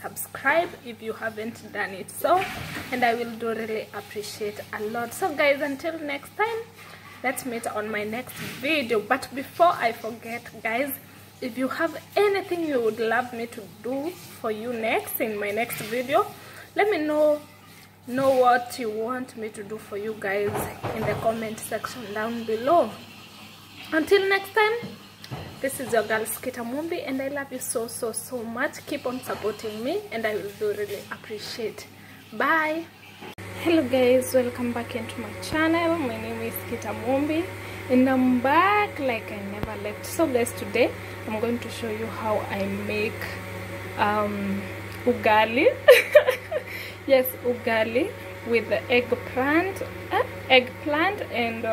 subscribe if you haven't done it so, and I will do really appreciate a lot. So guys, until next time, let's meet on my next video. But before I forget, guys, if you have anything you would love me to do for you next in my next video, let me know what you want me to do for you guys in the comment section down below. Until next time, this is your girl Skita Mumbi, and I love you so much. Keep on supporting me, and I will do really appreciate. Bye. Hello guys, welcome back into my channel. My name is Skita Mumbi, and I'm back like I never left. So guys, today I'm going to show you how I make ugali. Yes, ugali with the eggplant and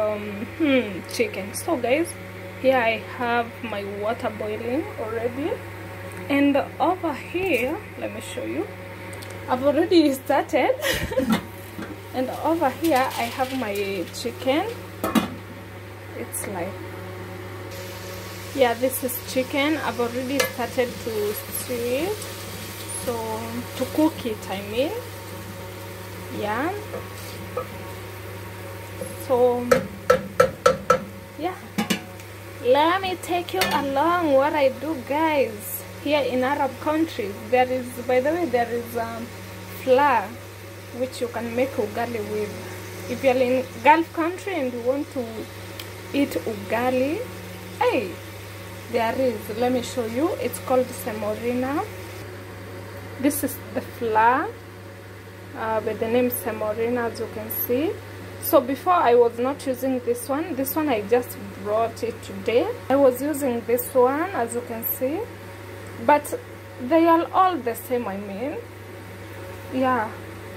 chicken. So guys, here I have my water boiling already, and over here, let me show you, I've already started. And over here I have my chicken. It's like, yeah, this is chicken. I've already started to stew it, so to cook it, I mean. Yeah, so yeah, let me take you along what I do, guys. Here in Arab countries, there is, by the way, there is flour which you can make ugali with. If you're in Gulf country and you want to eat ugali, hey, there is, let me show you, it's called semolina. This is the flour with the name semolina, as you can see. So before I was not using this one I just brought it today. I was using this one, as you can see, but they are all the same, I mean, yeah,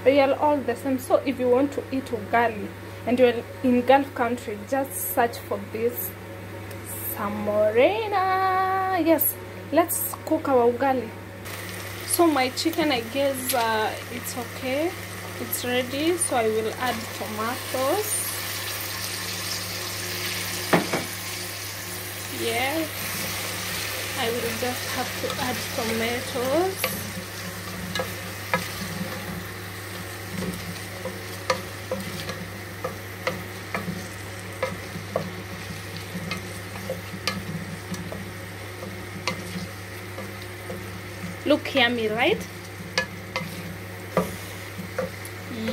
they are all the same. So if you want to eat ugali and you're in Gulf country, just search for this semolina. Yes, let's cook our ugali. So my chicken, I guess it's okay, it's ready. So I will add tomatoes. Yes, I will just have to add tomatoes. Look yummy, right?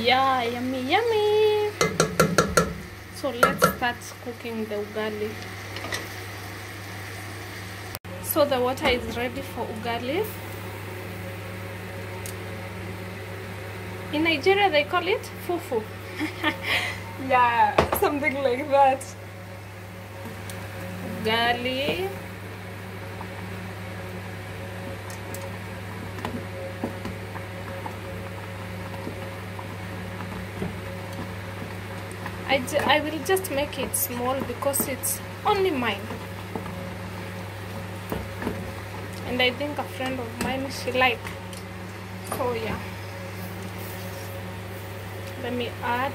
Yeah, yummy. So let's start cooking the ugali. So the water is ready for ugali. In Nigeria they call it fufu. Yeah, something like that. Ugali. I will just make it small because it's only mine, and I think a friend of mine, she like. So yeah, let me add.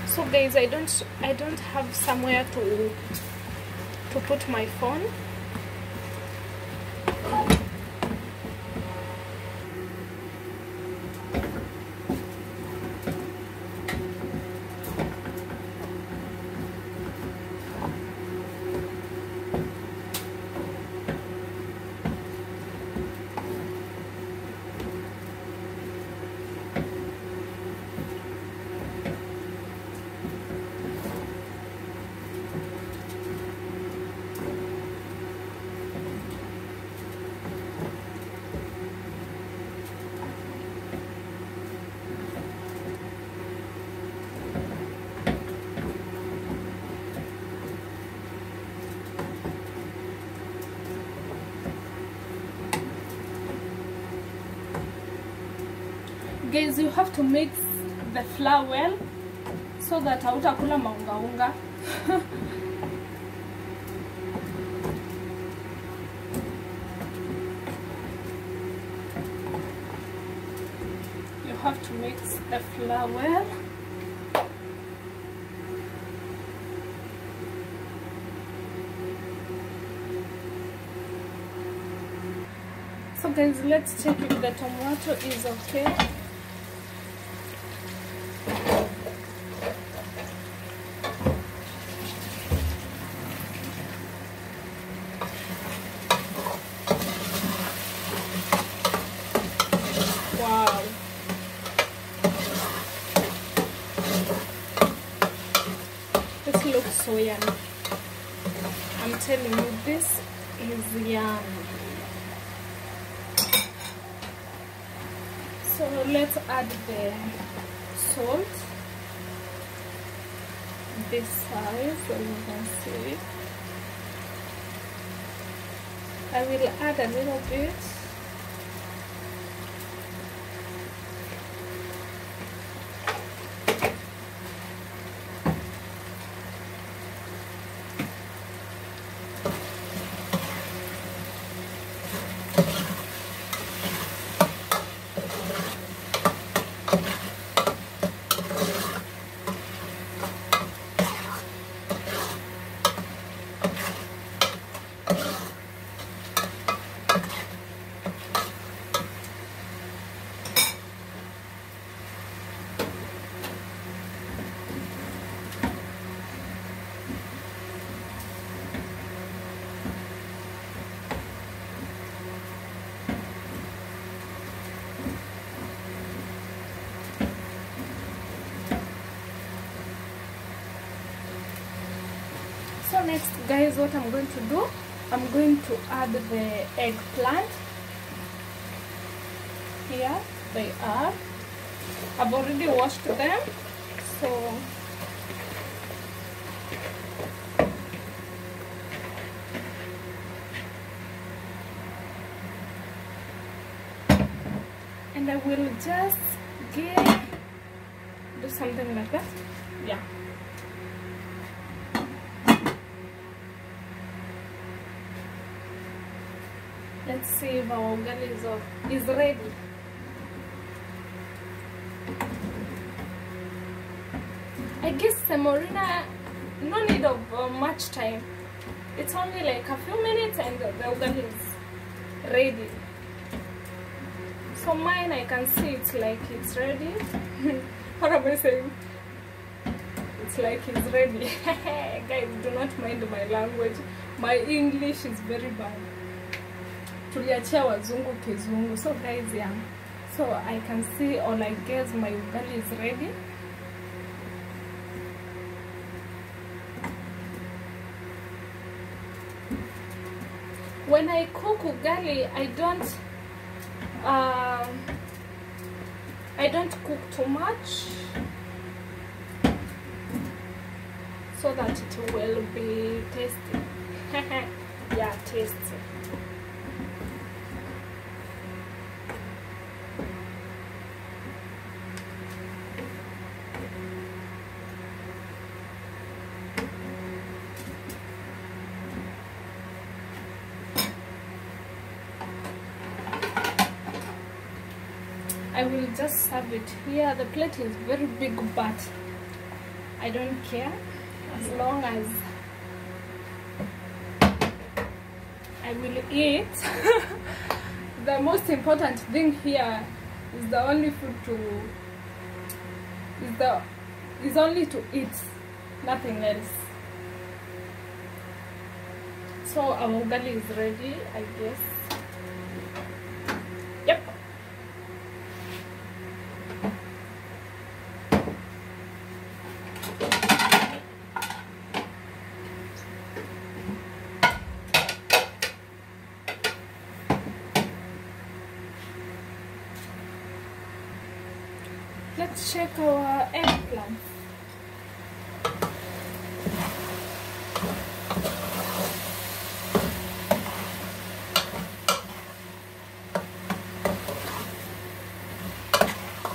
So guys, I don't have somewhere to put my phone. Guys, you have to mix the flour well so that hautakula maunga. You have to mix the flour well. So guys, let's check if the tomato is okay. Wow. This looks so yummy. I'm telling you, this is yummy. So let's add the salt. This size, so you can see. I will add a little bit. So next guys, what I'm going to do, I'm going to add the eggplant. Here they are. I've already washed them, so and I will just do something like that. Yeah. Let's see if our ugali is ready. I guess semolina, no need of much time. It's only like a few minutes and the ugali is ready. So mine, I can see it's like it's ready. What am I saying? It's like it's ready. Guys, do not mind my language. My English is very bad. Tuliachia wazungu kizungu. So guys, yeah, so I can see, or I guess my ugali is ready. When I cook ugali, I don't cook too much, so that it will be tasty. Yeah, tasty. I will just serve it here. The plate is very big, but I don't care as long as I will eat. The most important thing here is the only food is only to eat, nothing else. So our ugali is ready, I guess. Yep. Let's check our eggplants.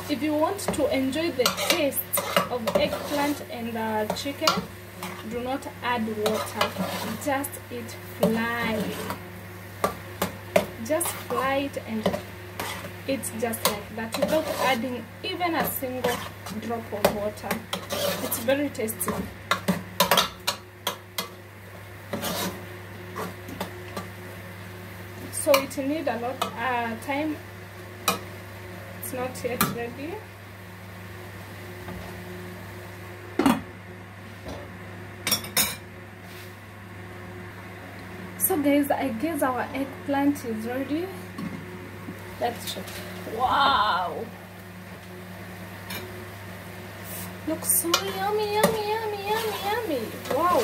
If you want to enjoy the taste of eggplant and chicken, do not add water. Just eat fly. Just fly it and it's just like that without adding even a single drop of water. It's very tasty. So it might need a lot time. It's not yet ready. So guys, I guess our eggplant is ready. Let's check. Wow, looks so yummy, yummy, yummy, yummy, yummy. Wow.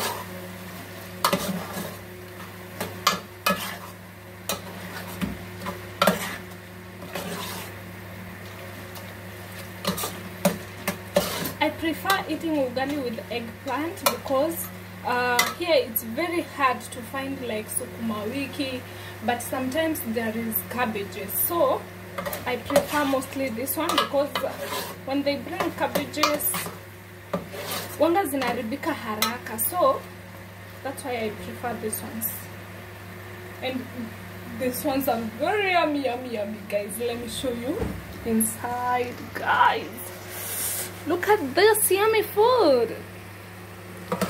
I prefer eating ugali with eggplant because here it's very hard to find like sukuma wiki, but sometimes there is cabbages, so I prefer mostly this one because when they bring cabbages wanga zinaribika haraka, so that's why I prefer these ones. And these ones are very yummy, yummy, yummy, guys. Let me show you inside, guys. Look at this yummy food.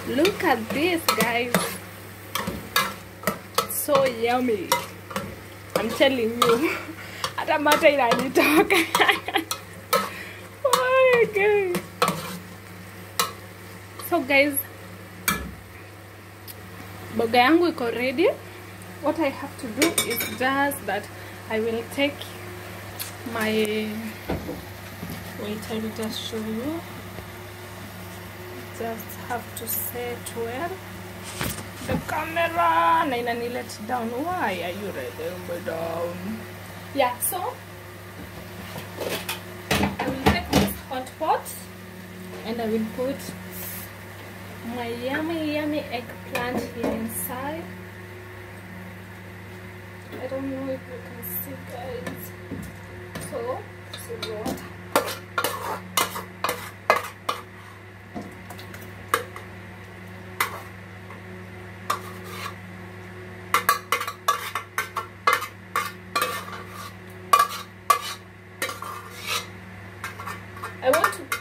Look at this, guys. So yummy. I'm telling you. Atamata inanitoka. Oh, guys. So guys, boga yangu iko ready. What I have to do is just that I will take my, wait, I will just show you. Just have to set well the camera. Nainani, let down. Why are you letting me down? Yeah, so I will take this hot pot and I will put my yummy, yummy eggplant here inside. I don't know if you can see, guys. So, see what?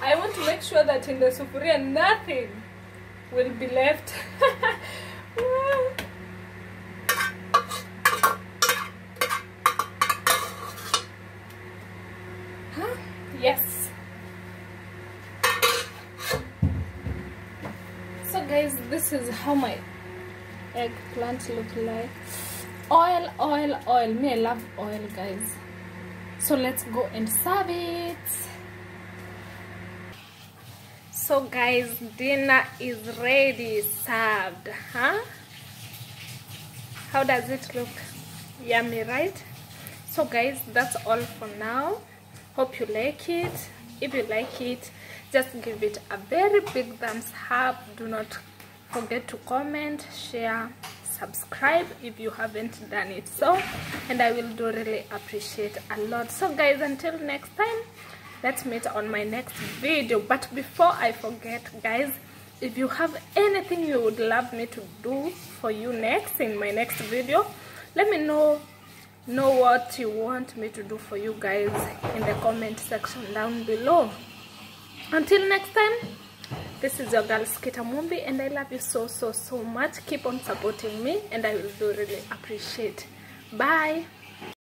I want to make sure that in the sufuria nothing will be left. Huh? Yes. So guys, this is how my eggplant look like. Oil, oil, oil. Me, I love oil, guys. So let's go and serve it. So guys, dinner is ready, served, huh? How does it look? Yummy, right? So guys, that's all for now. Hope you like it. If you like it, just give it a very big thumbs up. Do not forget to comment, share, subscribe if you haven't done it so, and I will do really appreciate a lot. So guys, until next time, let's meet on my next video. But before I forget, guys, if you have anything you would love me to do for you next in my next video, let me know what you want me to do for you guys in the comment section down below. Until next time, this is your girl Skita Mumbi, and I love you so much. Keep on supporting me and I will do really appreciate. Bye.